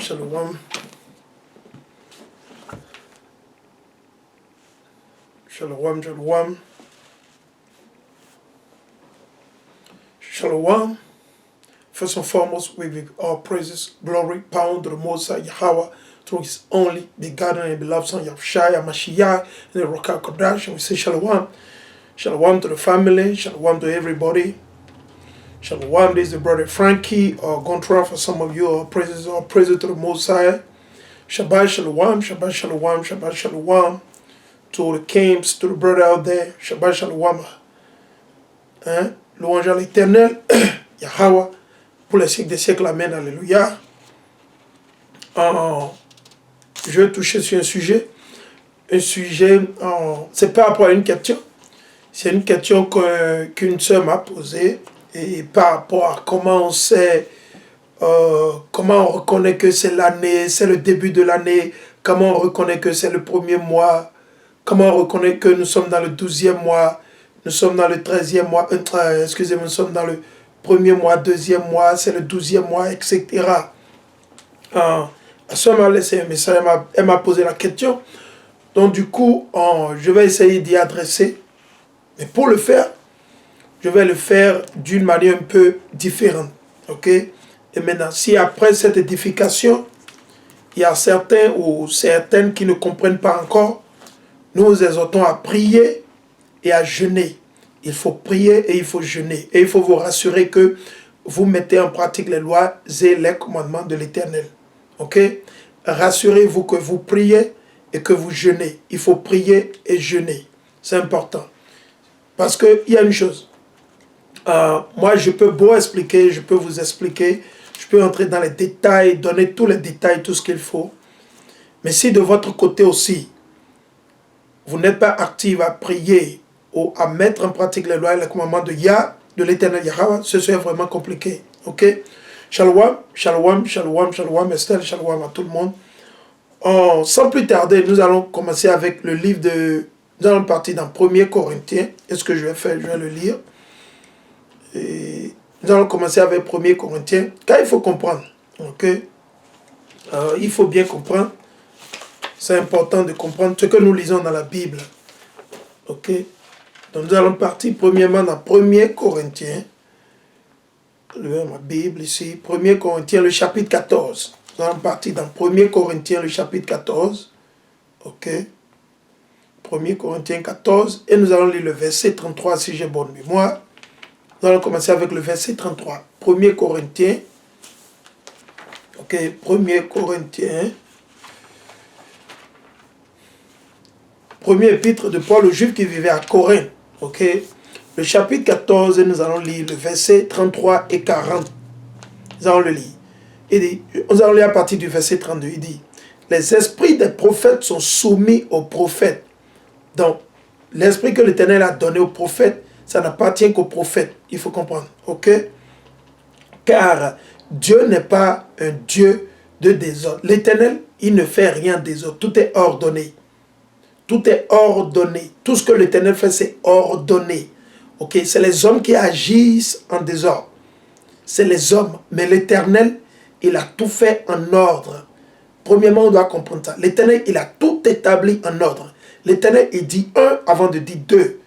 Shalom. Shalom, shalom. Shalom. First and foremost, we give all praises, glory, power to the Most High Yahweh, through His only begotten and beloved Son, Yahushua, Mashiach, and the Ruach HaKodesh. And we say shalom. Shalom to the family, shalom to everybody. Shalom, this is the brother Frankie, or Gontra for some of you, all praises to the Most High. Shabbat shalom, Shabbat shalom, Shabbat shalom. To the kings, to the brother out there, Shabbat shalom. Hein? Louange à l'Éternel, Yahweh, pour les siècles des siècles, amen, alléluia. Je vais toucher sur un sujet, c'est par rapport à une question. C'est une question qu'une sœur m'a posée, et par rapport à comment on sait, comment on reconnaît que c'est l'année, c'est le début de l'année, comment on reconnaît que c'est le premier mois, comment on reconnaît que nous sommes dans le 12e mois, nous sommes dans le 13e mois, nous sommes dans le premier mois, deuxième mois, c'est le 12e mois, etc. La sœur m'a laissé un message, elle m'a posé la question. Donc du coup, je vais essayer d'y adresser. Mais pour le faire, je vais le faire d'une manière un peu différente. Ok? Et maintenant, si après cette édification, il y a certains ou certaines qui ne comprennent pas encore, nous exhortons à prier et à jeûner. Il faut prier et il faut jeûner. Et il faut vous rassurer que vous mettez en pratique les lois et les commandements de l'Éternel. Ok? Rassurez-vous que vous priez et que vous jeûnez. Il faut prier et jeûner. C'est important. Parce qu'il y a une chose. Moi, je peux beau expliquer, je peux vous expliquer, je peux entrer dans les détails, donner tous les détails, tout ce qu'il faut. Mais si de votre côté aussi, vous n'êtes pas actif à prier ou à mettre en pratique les lois et les commandements de l'Éternel Yahweh, ce serait vraiment compliqué. Ok? Shalom, shalom, shalom, shalom, Estelle, shalom à tout le monde. Sans plus tarder, nous allons commencer avec le livre de... Nous allons partir dans 1er Corinthiens. Et ce que je vais faire, je vais le lire. Et nous allons commencer avec 1er Corinthiens. Car il faut comprendre. Ok? Il faut bien comprendre. C'est important de comprendre ce que nous lisons dans la Bible. Ok? Donc nous allons partir premièrement dans 1er Corinthiens. Ma Bible ici. 1er Corinthiens, le chapitre 14. Nous allons partir dans 1er Corinthiens, le chapitre 14. Ok? 1er Corinthiens 14. Et nous allons lire le verset 33 si j'ai bonne mémoire. Nous allons commencer avec le verset 33. 1er Corinthiens. Ok? 1er Corinthiens. Premier épître de Paul aux Juifs qui vivaient à Corinthe. Ok? Le chapitre 14, et nous allons lire le verset 33 et 40. Nous allons le lire. Il dit, nous allons lire à partir du verset 32. Il dit, les esprits des prophètes sont soumis aux prophètes. Donc, l'esprit que l'Éternel a donné aux prophètes, ça n'appartient qu'aux prophètes. Il faut comprendre. Ok? Car Dieu n'est pas un Dieu de désordre. L'Éternel, il ne fait rien désordre. Tout est ordonné. Tout est ordonné. Tout ce que l'Éternel fait, c'est ordonné. Ok? C'est les hommes qui agissent en désordre. C'est les hommes. Mais l'Éternel, il a tout fait en ordre. Premièrement, on doit comprendre ça. L'Éternel, il a tout établi en ordre. L'Éternel, il dit 1 avant de dire 2.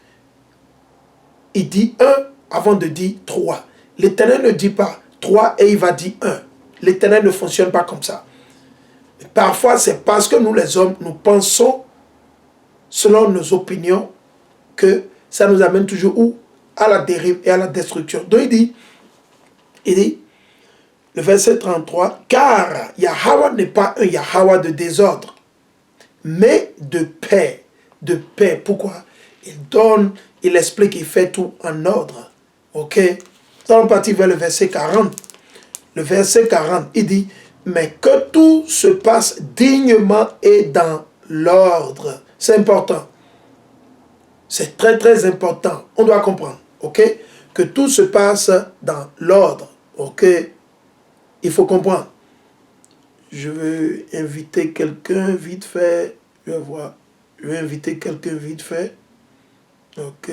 Il dit 1 avant de dire 3. L'Éternel ne dit pas 3 et il va dire 1. L'Éternel ne fonctionne pas comme ça. Et parfois, c'est parce que nous, les hommes, nous pensons selon nos opinions, que ça nous amène toujours où? À la dérive et à la destruction. Donc il dit, le verset 33, car Yahweh n'est pas un Yahweh de désordre, mais de paix. De paix. Pourquoi? Il explique, il fait tout en ordre. Ok? Nous allons partir vers le verset 40. Le verset 40, il dit, mais que tout se passe dignement et dans l'ordre. C'est important. C'est très très important. On doit comprendre. Ok? Que tout se passe dans l'ordre. Ok? Il faut comprendre. Je veux inviter quelqu'un vite fait. Je vais voir. Je vais inviter quelqu'un vite fait. Ok?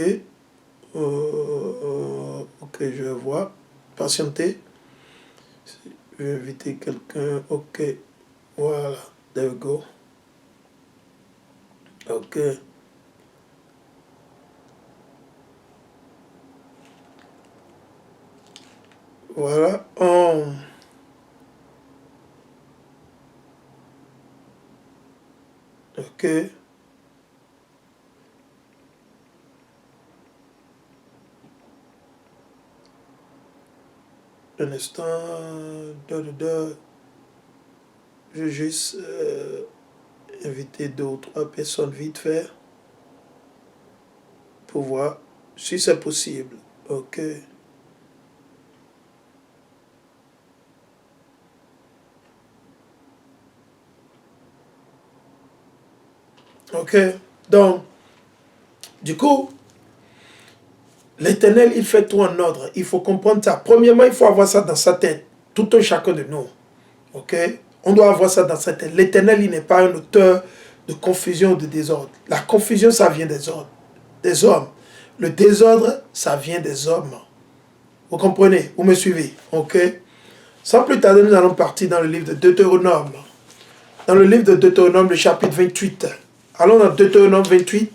Ok, je vais voir. Patientez. Je vais inviter quelqu'un. Ok. Voilà. There we go. OK. Voilà. OK. Un instant. Je vais juste inviter 2 ou 3 personnes vite fait pour voir si c'est possible. OK. OK. Donc, du coup, l'Éternel, il fait tout en ordre. Il faut comprendre ça. Premièrement, il faut avoir ça dans sa tête. Tout un chacun de nous. OK? On doit avoir ça dans sa tête. L'Éternel, il n'est pas un auteur de confusion ou de désordre. La confusion, ça vient des hommes. Le désordre, ça vient des hommes. Vous comprenez? Vous me suivez? OK? Sans plus tarder, nous allons partir dans le livre de Deutéronome. Dans le livre de Deutéronome, le chapitre 28. Allons dans Deutéronome 28.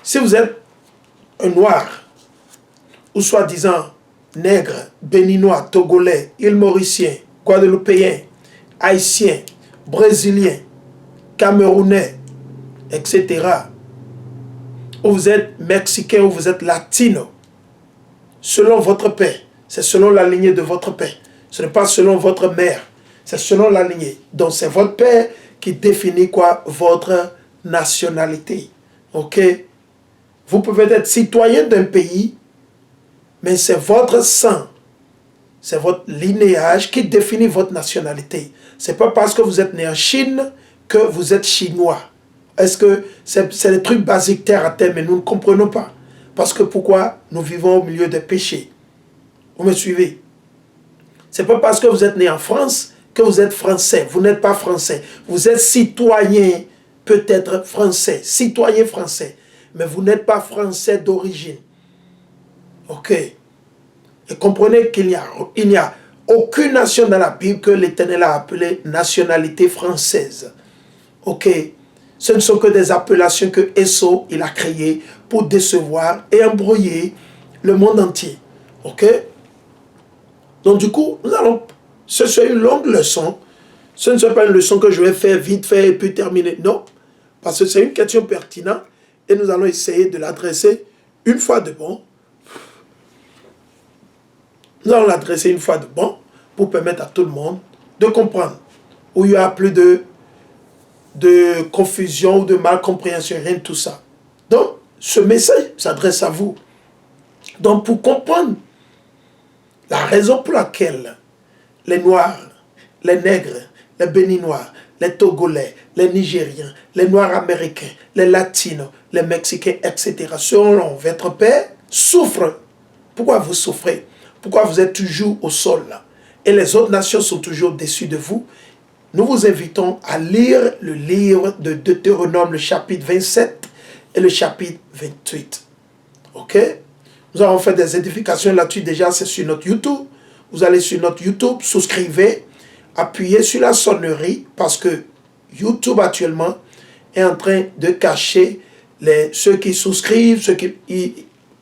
Si vous êtes un noir, ou soi-disant nègre, béninois, togolais, île mauricien, guadeloupéen, haïtien, brésilien, camerounais, etc. Ou vous êtes mexicain, ou vous êtes latino, selon votre père, c'est selon la lignée de votre père. Ce n'est pas selon votre mère, c'est selon la lignée. Donc c'est votre père qui définit quoi? Votre nationalité. OK? Vous pouvez être citoyen d'un pays, mais c'est votre sang, c'est votre linéage qui définit votre nationalité. Ce n'est pas parce que vous êtes né en Chine que vous êtes chinois. Est-ce que c'est des trucs basiques terre à terre, mais nous ne comprenons pas. Parce que pourquoi? Nous vivons au milieu des péchés. Vous me suivez? Ce n'est pas parce que vous êtes né en France que vous êtes français. Vous n'êtes pas français. Vous êtes citoyen, peut-être français, citoyen français. Mais vous n'êtes pas français d'origine. OK. Et comprenez qu'il n'y a aucune nation dans la Bible que l'Éternel a appelée nationalité française. OK. Ce ne sont que des appellations que Esso, il a créées pour décevoir et embrouiller le monde entier. OK. Donc du coup, nous allons... Ce sera une longue leçon. Ce ne sera pas une leçon que je vais faire vite fait et puis terminer. Non. Parce que c'est une question pertinente et nous allons essayer de l'adresser une fois de bon. Nous allons l'adresser une fois de bon pour permettre à tout le monde de comprendre. Où il n'y a plus de confusion ou de malcompréhension, rien de tout ça. Donc, ce message s'adresse à vous. Donc, pour comprendre la raison pour laquelle les Noirs, les Nègres, les Béninois, les Togolais, les Nigériens, les Noirs américains, les Latinos, les Mexicains, etc., selon votre père, souffrent. Pourquoi vous souffrez? Pourquoi vous êtes toujours au sol là? Et les autres nations sont toujours au-dessus de vous? Nous vous invitons à lire le livre de Deutéronome, le chapitre 27 et le chapitre 28. OK? Nous avons fait des édifications là-dessus déjà, c'est sur notre YouTube. Vous allez sur notre YouTube, souscrivez, appuyez sur la sonnerie parce que YouTube actuellement est en train de cacher ceux qui souscrivent,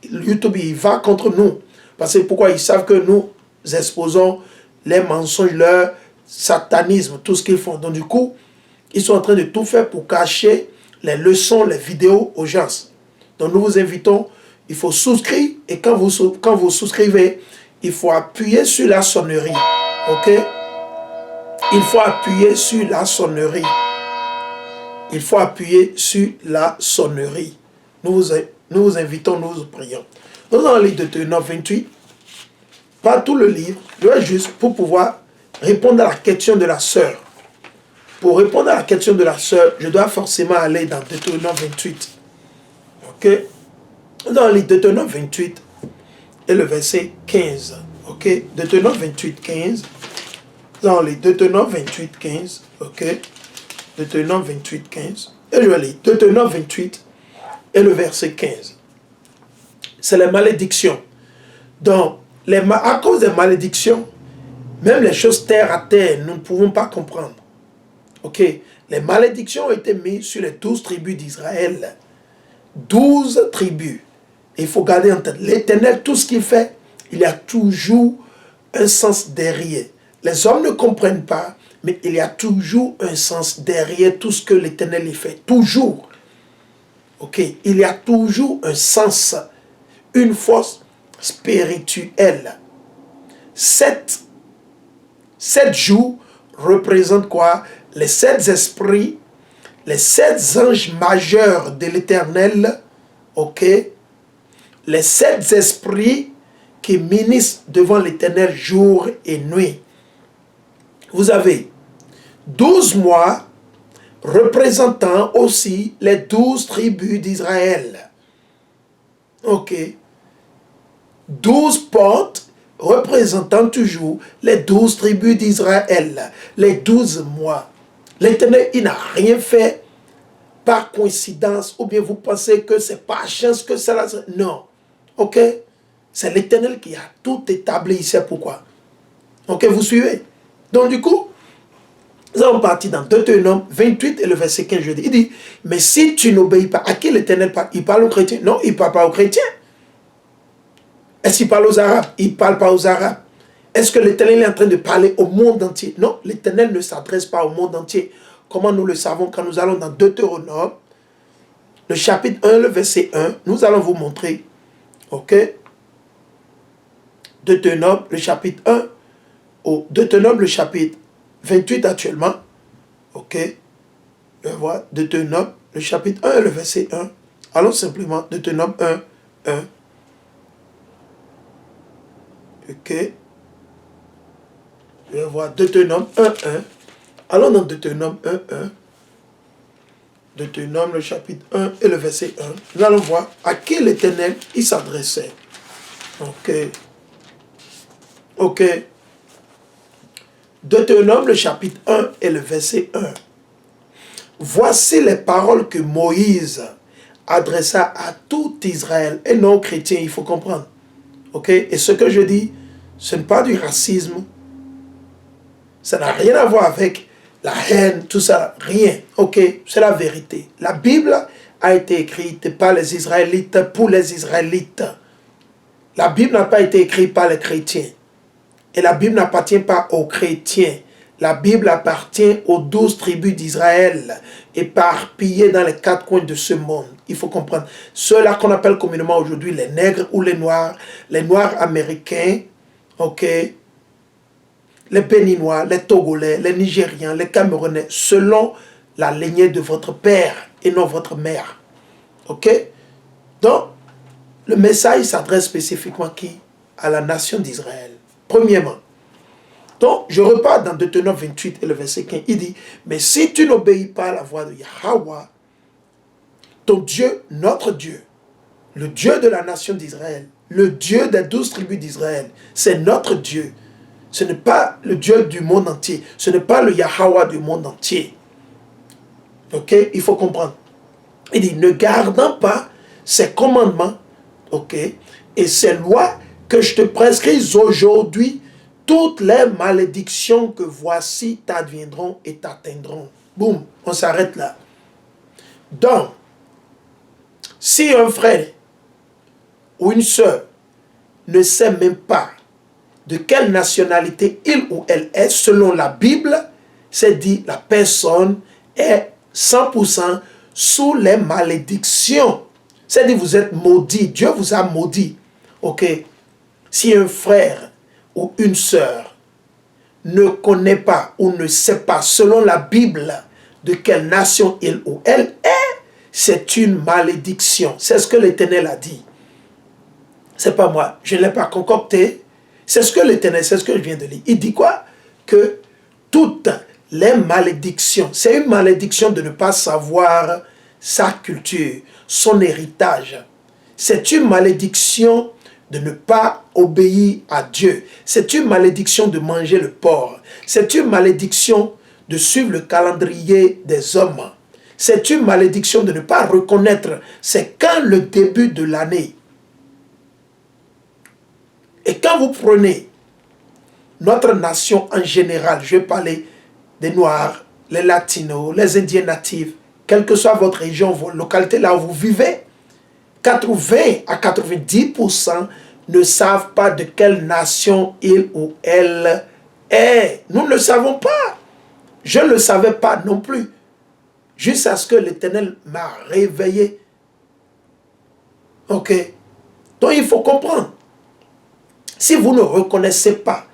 YouTube il va contre nous. Parce que pourquoi? Ils savent que nous exposons les mensonges, leur satanisme, tout ce qu'ils font. Donc du coup, ils sont en train de tout faire pour cacher les leçons, les vidéos aux gens. Donc nous vous invitons, il faut souscrire et quand vous souscrivez, il faut appuyer sur la sonnerie. OK? Il faut appuyer sur la sonnerie. Il faut appuyer sur la sonnerie. Nous vous invitons, nous vous prions. Nous allons lire Deutéronome 28. Pas tout le livre, juste pour pouvoir répondre à la question de la sœur. Pour répondre à la question de la sœur, je dois forcément aller dans Deutéronome 28. OK? Nous allons lire Deutéronome 28 et le verset 15. OK? Deutéronome 28, 15. Nous allons lire Deutéronome 28, 15. OK? Deutéronome 28, 15. Et je vais lire Deutéronome 28 et le verset 15. C'est les malédictions. Donc, à cause des malédictions, même les choses terre à terre, nous ne pouvons pas comprendre. Ok, les malédictions ont été mises sur les 12 tribus d'Israël. 12 tribus. Il faut garder en tête, l'Éternel, tout ce qu'il fait, il y a toujours un sens derrière. Les hommes ne comprennent pas, mais il y a toujours un sens derrière tout ce que l'Éternel y fait. Toujours. Ok, il y a toujours un sens, une force spirituelle. 7 jours représentent quoi? Les 7 esprits, les 7 anges majeurs de l'Éternel, ok? Les 7 esprits qui ministrent devant l'Éternel jour et nuit. Vous avez 12 mois représentant aussi les 12 tribus d'Israël. Ok. 12 portes représentant toujours les 12 tribus d'Israël. Les 12 mois. L'Éternel, il n'a rien fait par coïncidence, ou bien vous pensez que c'est par chance que cela... Non. Ok? C'est l'Éternel qui a tout établi ici. Pourquoi? Ok, vous suivez? Donc du coup, nous allons partir dans Deutéronome 28 et le verset 15, je dis. Il dit, mais si tu n'obéis pas, à qui l'Éternel parle? Il parle aux chrétiens? Non, il ne parle pas aux chrétiens. Est-ce qu'il parle aux Arabes? Il ne parle pas aux Arabes. Est-ce que l'Éternel est en train de parler au monde entier? Non, l'Éternel ne s'adresse pas au monde entier. Comment nous le savons? Quand nous allons dans Deutéronome, le chapitre 1, le verset 1, nous allons vous montrer. Ok? Deutéronome, le chapitre 1, au Deutéronome, le chapitre 28 actuellement. Ok? Je vois Deutéronome, le chapitre 1 et le verset 1. Allons simplement, Deutéronome 1, 1. Ok? Je vois Deutéronome 1, 1. Allons dans Deutéronome 1, 1. Deutéronome, le chapitre 1 et le verset 1. Nous allons voir à qui l'Éternel il s'adressait. Ok. Ok. Deutéronome, le chapitre 1 et le verset 1. Voici les paroles que Moïse adressa à tout Israël et non aux chrétiens, il faut comprendre. Ok? Et ce que je dis, ce n'est pas du racisme. Ça n'a rien à voir avec la haine, tout ça, rien. Ok? C'est la vérité. La Bible a été écrite par les Israélites pour les Israélites. La Bible n'a pas été écrite par les chrétiens. Et la Bible n'appartient pas aux chrétiens. La Bible appartient aux 12 tribus d'Israël, éparpillées dans les 4 coins de ce monde. Il faut comprendre. Ceux-là qu'on appelle communément aujourd'hui les nègres ou les noirs américains, ok, les Béninois, les Togolais, les Nigérians, les Camerounais, selon la lignée de votre père et non votre mère. Ok? Donc, le message s'adresse spécifiquement à qui? À la nation d'Israël. Premièrement. Donc, je repars dans Deutéronome 28 et le verset 15. Il dit, mais si tu n'obéis pas à la voix de Yahweh, ton Dieu, notre Dieu, le Dieu de la nation d'Israël, le Dieu des 12 tribus d'Israël, c'est notre Dieu. Ce n'est pas le Dieu du monde entier. Ce n'est pas le Yahweh du monde entier. Ok? Il faut comprendre. Il dit, ne gardant pas ses commandements, ok, et ses lois que je te prescris aujourd'hui, toutes les malédictions que voici t'adviendront et t'atteindront. Boum, on s'arrête là. Donc, si un frère ou une sœur ne sait même pas de quelle nationalité il ou elle est, selon la Bible, c'est dit la personne est 100% sous les malédictions. C'est dit vous êtes maudit, Dieu vous a maudit. Ok? Si un frère ou une sœur ne connaît pas ou ne sait pas, selon la Bible, de quelle nation il ou elle est, c'est une malédiction. C'est ce que l'Éternel a dit. C'est pas moi, je ne l'ai pas concocté. C'est ce que l'Éternel, c'est ce que je viens de lire. Il dit quoi? Que toutes les malédictions, c'est une malédiction de ne pas savoir sa culture, son héritage. C'est une malédiction de ne pas obéir à Dieu. C'est une malédiction de manger le porc. C'est une malédiction de suivre le calendrier des hommes. C'est une malédiction de ne pas reconnaître. C'est quand le début de l'année. Et quand vous prenez notre nation en général, je vais parler des Noirs, les latinos, les indiens natifs, quelle que soit votre région, votre localité, là où vous vivez, 80 à 90% ne savent pas de quelle nation il ou elle est. Nous ne le savons pas. Je ne le savais pas non plus. Jusqu'à ce que l'Éternel m'a réveillé. Ok. Donc il faut comprendre. Si vous ne reconnaissez pas,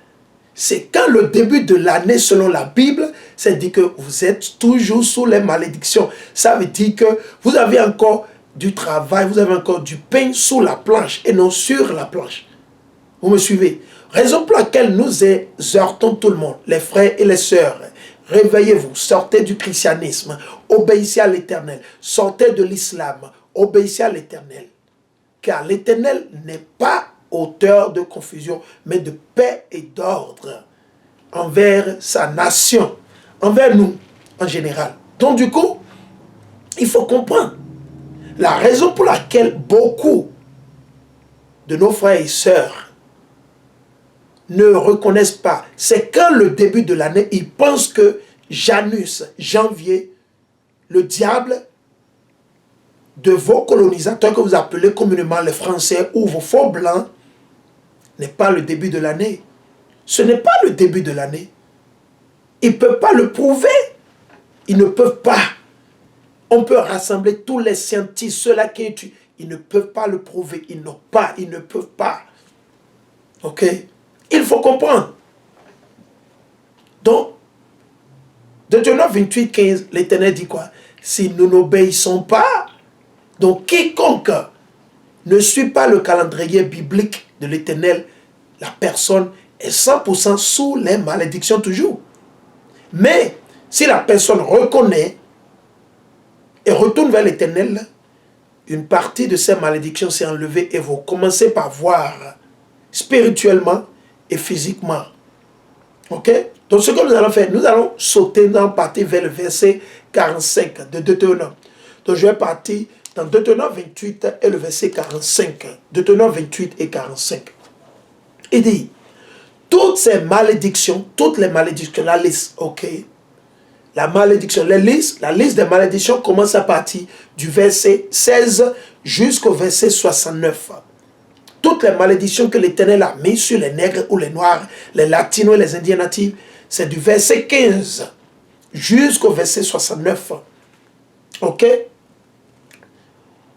c'est quand le début de l'année, selon la Bible, c'est dit que vous êtes toujours sous les malédictions. Ça veut dire que vous avez encore du travail, vous avez encore du pain sous la planche et non sur la planche. Vous me suivez? Raison pour laquelle nous exhortons tout le monde, les frères et les sœurs, réveillez-vous, sortez du christianisme, obéissez à l'Éternel, sortez de l'islam, obéissez à l'Éternel. Car l'Éternel n'est pas auteur de confusion, mais de paix et d'ordre envers sa nation, envers nous en général. Donc du coup, il faut comprendre la raison pour laquelle beaucoup de nos frères et sœurs ne reconnaissent pas. C'est quand le début de l'année, ils pensent que Janus, janvier, le diable de vos colonisateurs que vous appelez communément les Français ou vos faux blancs, n'est pas le début de l'année. Ce n'est pas le début de l'année. Ils ne peuvent pas le prouver. Ils ne peuvent pas. On peut rassembler tous les scientifiques, ceux-là qui étudient. Ils ne peuvent pas le prouver. Ils n'ont pas. Ils ne peuvent pas. Ok? Il faut comprendre. Donc, Deutéronome 28, 15, l'Éternel dit quoi? Si nous n'obéissons pas, donc quiconque ne suit pas le calendrier biblique de l'Éternel, la personne est 100% sous les malédictions toujours. Mais si la personne reconnaît et retourne vers l'Éternel, une partie de ces malédictions s'est enlevée et vous commencez par voir spirituellement et physiquement. Ok? Donc ce que nous allons faire, nous allons sauter dans partie vers le verset 45 de Deutéronome. Donc je vais partir dans Deutéronome 28 et le verset 45. Deutéronome 28 et 45. Il dit, toutes ces malédictions, toutes les malédictions, la liste, ok? La malédiction, la liste des malédictions commence à partir du verset 16 jusqu'au verset 69. Toutes les malédictions que l'Éternel a mises sur les nègres ou les noirs, les latinos et les indiens natifs, c'est du verset 15 jusqu'au verset 69. Ok?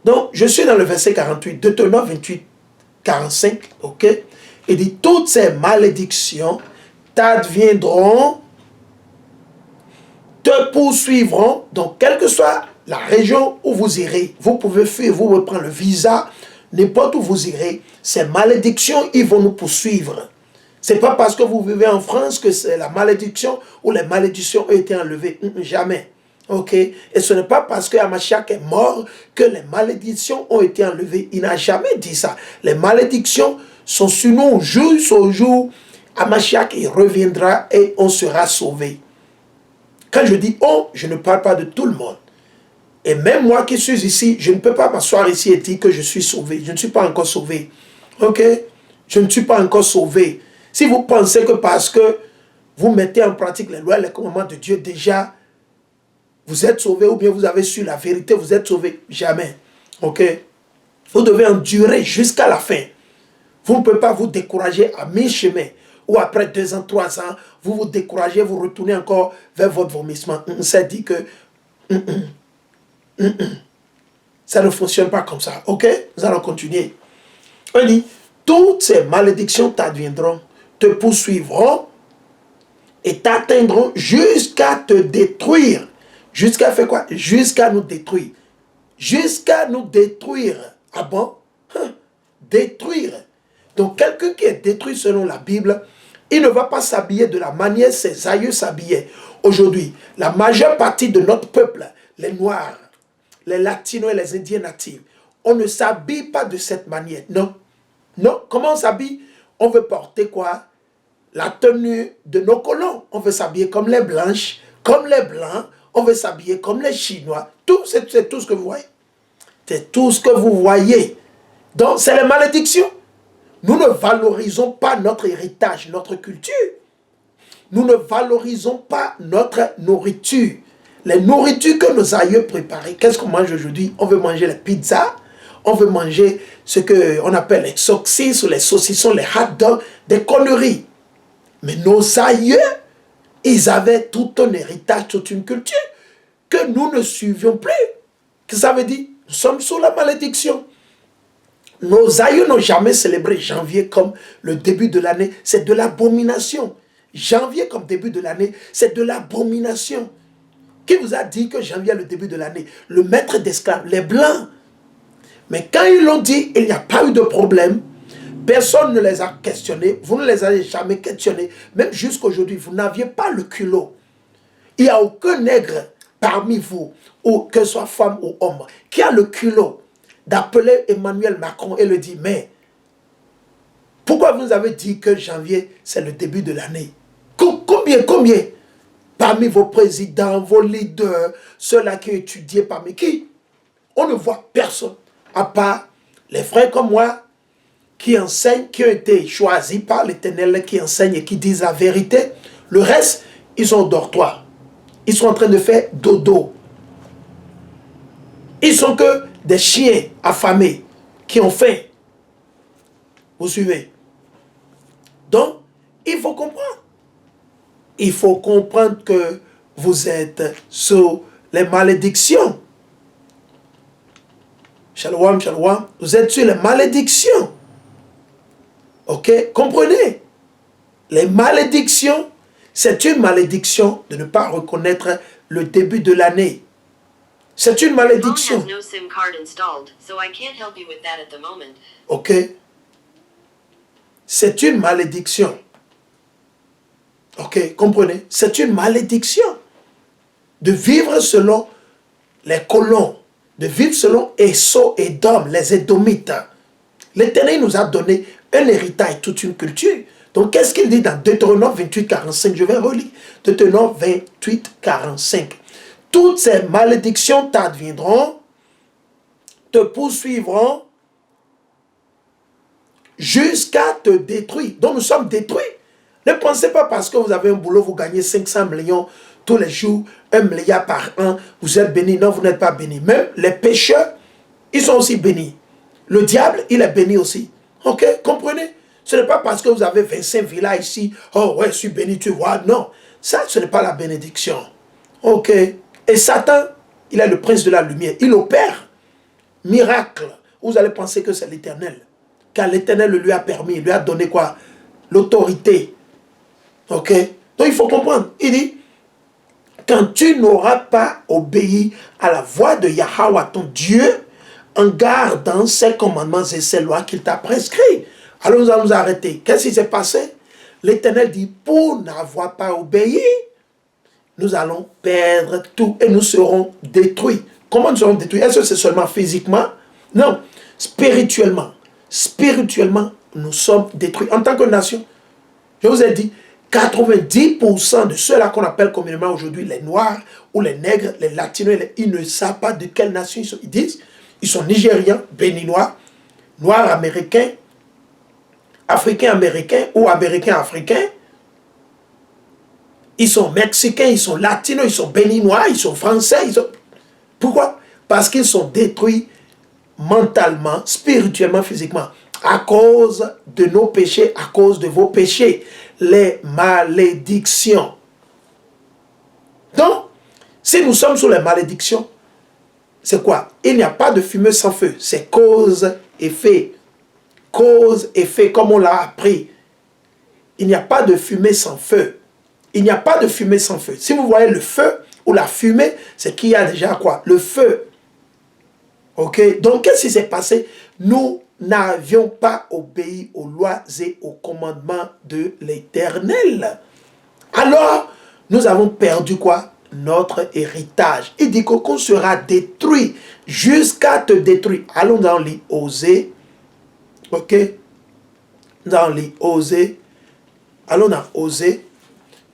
Donc, je suis dans le verset 48, Deutéronome 28, 45, ok? Il dit, toutes ces malédictions t'adviendront, te poursuivront, donc quelle que soit la région où vous irez, vous pouvez fuir, vous pouvez prendre le visa, n'importe où vous irez, ces malédictions, ils vont nous poursuivre. Ce n'est pas parce que vous vivez en France que c'est la malédiction ou les malédictions ont été enlevées. Jamais. Ok? Et ce n'est pas parce que Hamashiach est mort que les malédictions ont été enlevées. Il n'a jamais dit ça. Les malédictions sont sur nous jusqu'au jour Hamashiach il reviendra et on sera sauvé. Quand je dis on, je ne parle pas de tout le monde. Et même moi qui suis ici, je ne peux pas m'asseoir ici et dire que je suis sauvé. Je ne suis pas encore sauvé. Ok? Je ne suis pas encore sauvé. Si vous pensez que parce que vous mettez en pratique les lois et les commandements de Dieu, déjà, vous êtes sauvé ou bien vous avez su la vérité, vous êtes sauvé. Jamais. Ok? Vous devez endurer jusqu'à la fin. Vous ne pouvez pas vous décourager à mi-chemin. Ou après 2 ans, 3 ans, vous vous découragez, vous retournez encore vers votre vomissement. On s'est dit que ça ne fonctionne pas comme ça. Ok? Nous allons continuer. On dit, toutes ces malédictions t'adviendront, te poursuivront et t'atteindront jusqu'à te détruire. Jusqu'à faire quoi? Jusqu'à nous détruire. Jusqu'à nous détruire. Ah bon? Détruire. Donc quelqu'un qui est détruit selon la Bible, il ne va pas s'habiller de la manière ses aïeux s'habillaient. Aujourd'hui, la majeure partie de notre peuple, les Noirs, les Latinos et les Indiens natifs, on ne s'habille pas de cette manière. Non. Non. Comment on s'habille? On veut porter quoi? La tenue de nos colons. On veut s'habiller comme les Blanches, comme les Blancs. On veut s'habiller comme les Chinois. C'est tout ce que vous voyez. C'est tout ce que vous voyez. Donc, c'est les malédictions. Nous ne valorisons pas notre héritage, notre culture. nous ne valorisons pas notre nourriture. Les nourritures que nos aïeux préparaient. Qu'est-ce qu'on mange aujourd'hui? On veut manger les pizzas, on veut manger ce qu'on appelle les saucisses, les saucissons, les hot dogs, des conneries. Mais nos aïeux, ils avaient tout un héritage, toute une culture que nous ne suivions plus. Que ça veut dire? Nous sommes sous la malédiction. Nos aïeux n'ont jamais célébré janvier comme le début de l'année. C'est de l'abomination. Janvier comme début de l'année, c'est de l'abomination. Qui vous a dit que janvier est le début de l'année? Le maître d'esclaves, les Blancs. Mais quand ils l'ont dit, il n'y a pas eu de problème. Personne ne les a questionnés. Vous ne les avez jamais questionnés. Même jusqu'aujourd'hui, vous n'aviez pas le culot. Il n'y a aucun nègre parmi vous, ou que ce soit femme ou homme, qui a le culot d'appeler Emmanuel Macron et le dire, mais pourquoi vous avez dit que janvier, c'est le début de l'année? Combien parmi vos présidents, vos leaders, ceux-là qui étudient parmi qui? On ne voit personne, à part les frères comme moi, qui enseignent, qui ont été choisis par l'Éternel, qui enseignent et qui disent la vérité. Le reste, ils sont au dortoir. Ils sont en train de faire dodo. Ils sont que des chiens affamés qui ont faim. Vous suivez? Donc, il faut comprendre. Il faut comprendre que vous êtes sous les malédictions. Shalom, shalom. Vous êtes sur les malédictions. Ok? Comprenez? Les malédictions, c'est une malédiction de ne pas reconnaître le début de l'année. C'est une malédiction. Ok? C'est une malédiction. Ok? Comprenez? C'est une malédiction de vivre selon les colons, de vivre selon Esau et Édom, les Édomites. L'Éternel nous a donné un héritage, toute une culture. Donc, qu'est-ce qu'il dit dans Deutéronome 28, 45? Je vais relire. Deutéronome 28, 45. Toutes ces malédictions t'adviendront, te poursuivront, jusqu'à te détruire. Donc, nous sommes détruits. Ne pensez pas parce que vous avez un boulot, vous gagnez 500 millions tous les jours, 1 milliard par an, vous êtes béni. Non, vous n'êtes pas béni. Même les pécheurs, ils sont aussi bénis. Le diable, il est béni aussi. Ok, comprenez? Ce n'est pas parce que vous avez 25 villas ici, oh ouais, je suis béni, tu vois. Non, ça, ce n'est pas la bénédiction. Ok. Et Satan, il est le prince de la lumière. Il opère miracle. Vous allez penser que c'est l'Éternel. Car l'Éternel lui a permis, il lui a donné quoi? L'autorité. Ok. Donc il faut comprendre. Il dit, quand tu n'auras pas obéi à la voix de Yahweh, ton Dieu, en gardant ses commandements et ses lois qu'il t'a prescrits. Alors nous allons nous arrêter. Qu'est-ce qui s'est passé? L'Éternel dit, pour n'avoir pas obéi, nous allons perdre tout et nous serons détruits. Comment nous serons détruits? Est-ce que c'est seulement physiquement? Non, spirituellement. Spirituellement, nous sommes détruits. En tant que nation, je vous ai dit, 90% de ceux-là qu'on appelle communément aujourd'hui les Noirs ou les Nègres, les Latinos, ils ne savent pas de quelle nation ils sont. Ils disent, ils sont Nigérians, Béninois, Noirs américains, Africains américains ou Américains africains. Ils sont Mexicains, ils sont Latinos, ils sont Béninois, ils sont Français. Pourquoi? Parce qu'ils sont détruits mentalement, spirituellement, physiquement, à cause de nos péchés, à cause de vos péchés, les malédictions. Donc, si nous sommes sous les malédictions, c'est quoi? Il n'y a pas de fumée sans feu, c'est cause, effet. Cause, effet, comme on l'a appris. Il n'y a pas de fumée sans feu. Il n'y a pas de fumée sans feu. Si vous voyez le feu ou la fumée, c'est qu'il y a déjà quoi? Le feu. Ok? Donc, qu'est-ce qui s'est passé? Nous n'avions pas obéi aux lois et aux commandements de l'Éternel. Alors, nous avons perdu quoi? Notre héritage. Il dit qu'on sera détruit jusqu'à te détruire. Allons dans les Osée. Ok? Dans les Osée. Allons dans Osée.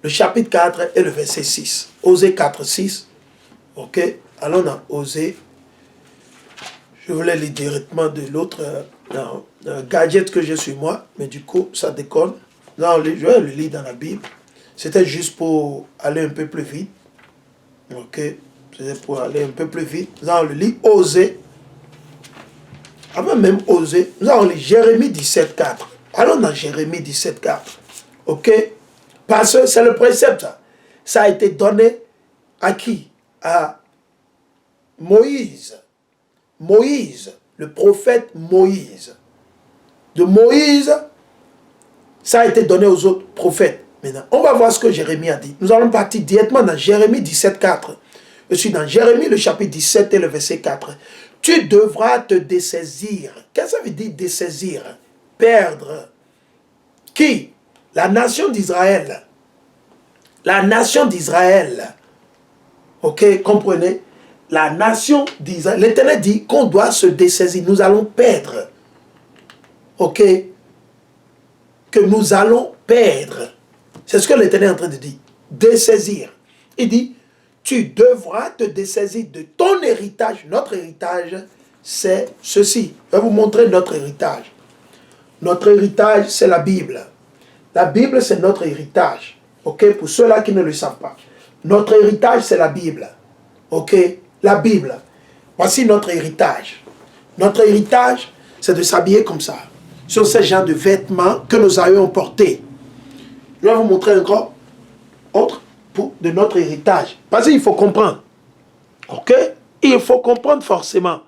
Le chapitre 4 et le verset 6. Osée 4, 6. Ok? Allons dans Osée. Je voulais lire directement de l'autre gadget que j'ai sur moi, mais du coup, ça déconne. Non, je vais le lire dans la Bible. C'était juste pour aller un peu plus vite. Ok, c'était pour aller un peu plus vite. Nous allons le lire Osée. Avant même Osée, nous allons lire Jérémie 17,4. Allons dans Jérémie 17,4. Ok, parce que c'est le précepte. Ça a été donné à qui? À Moïse. Moïse, le prophète Moïse. De Moïse, ça a été donné aux autres prophètes. Maintenant, on va voir ce que Jérémie a dit. Nous allons partir directement dans Jérémie 17,4. Je suis dans Jérémie, le chapitre 17 et le verset 4. Tu devras te dessaisir. Qu'est-ce que ça veut dire dessaisir? Perdre. Qui? La nation d'Israël. La nation d'Israël. Ok, comprenez? La nation d'Israël. L'Éternel dit qu'on doit se dessaisir. Nous allons perdre. Ok? Que nous allons perdre. C'est ce que l'Éternel est en train de dire. Dessaisir. Il dit, tu devras te dessaisir de ton héritage. Notre héritage, c'est ceci. Je vais vous montrer notre héritage. Notre héritage, c'est la Bible. La Bible, c'est notre héritage. Ok? Pour ceux-là qui ne le savent pas. Notre héritage, c'est la Bible. Ok? La Bible. Voici notre héritage. Notre héritage, c'est de s'habiller comme ça. Sur ces genres de vêtements que nous avions portés. Je vais vous montrer encore autre de notre héritage. Parce qu'il faut comprendre. Ok? Il faut comprendre forcément.